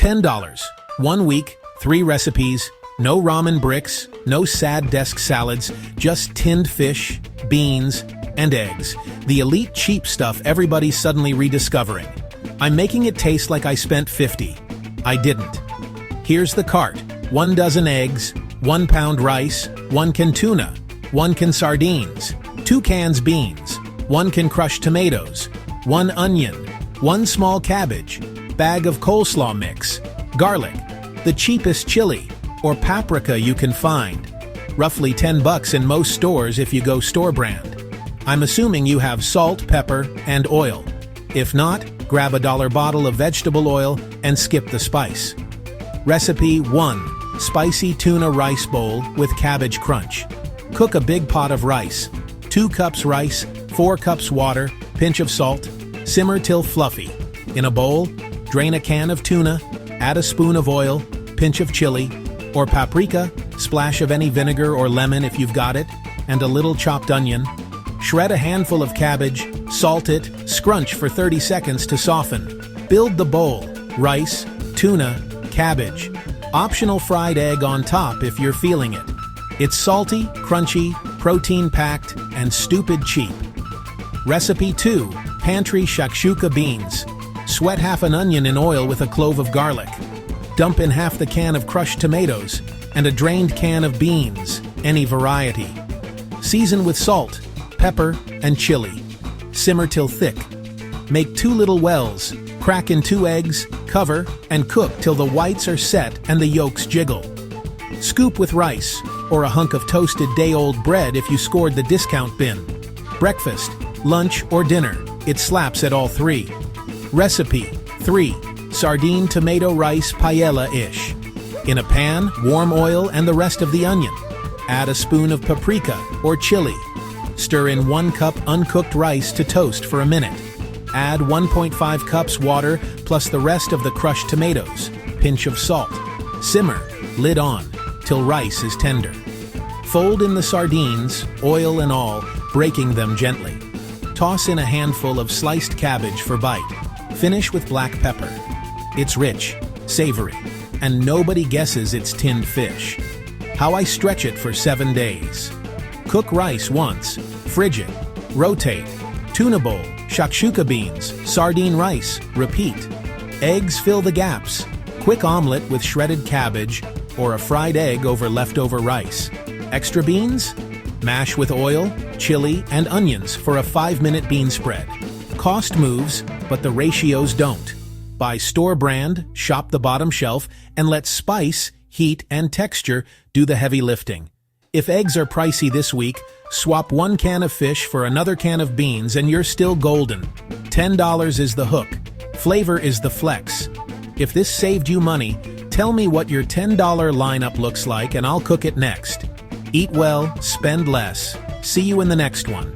$10. 1 week, 3 recipes, no ramen bricks, no sad desk salads, just tinned fish, beans, and eggs. The elite cheap stuff everybody's suddenly rediscovering. I'm making it taste like I spent $50. I didn't. Here's the cart. 1 dozen eggs, 1 pound rice, 1 can tuna, 1 can sardines, 2 cans beans, 1 can crushed tomatoes, 1 onion, 1 small cabbage, bag of coleslaw mix, garlic, the cheapest chili or paprika you can find. Roughly $10 in most stores if you go store brand. I'm assuming you have salt, pepper, and oil. If not, grab a $1 bottle of vegetable oil and skip the spice. Recipe 1. Spicy tuna rice bowl with cabbage crunch. Cook a big pot of rice. 2 cups rice, 4 cups water, pinch of salt. Simmer till fluffy. In a bowl, drain a can of tuna, add a spoon of oil, pinch of chili, or paprika, splash of any vinegar or lemon if you've got it, and a little chopped onion. Shred a handful of cabbage, salt it, scrunch for 30 seconds to soften. Build the bowl, rice, tuna, cabbage. Optional fried egg on top if you're feeling it. It's salty, crunchy, protein-packed, and stupid cheap. Recipe 2. Pantry shakshuka beans. Sweat half an onion in oil with a clove of garlic. Dump in half the can of crushed tomatoes and a drained can of beans, any variety. Season with salt, pepper, and chili. Simmer till thick. Make 2 little wells, crack in 2 eggs, cover, and cook till the whites are set and the yolks jiggle. Scoop with rice, or a hunk of toasted day-old bread if you scored the discount bin. Breakfast, lunch, or dinner, it slaps at all 3. Recipe 3. Sardine tomato rice paella-ish. In a pan, warm oil and the rest of the onion. Add a spoon of paprika or chili. Stir in 1 cup uncooked rice to toast for a minute. Add 1.5 cups water plus the rest of the crushed tomatoes. Pinch of salt. Simmer, lid on, till rice is tender. Fold in the sardines, oil and all, breaking them gently. Toss in a handful of sliced cabbage for bite. Finish with black pepper. It's rich, savory, and nobody guesses it's tinned fish. How I stretch it for 7 days. Cook rice once, fridge it, rotate. Tuna bowl, shakshuka beans, sardine rice, repeat. Eggs fill the gaps. Quick omelet with shredded cabbage or a fried egg over leftover rice. Extra beans? Mash with oil, chili, and onions for a 5-minute bean spread. Cost moves, but the ratios don't. Buy store brand, shop the bottom shelf, and let spice, heat, and texture do the heavy lifting. If eggs are pricey this week, swap 1 can of fish for another can of beans and you're still golden. $10 is the hook. Flavor is the flex. If this saved you money, tell me what your $10 lineup looks like and I'll cook it next. Eat well, spend less. See you in the next one.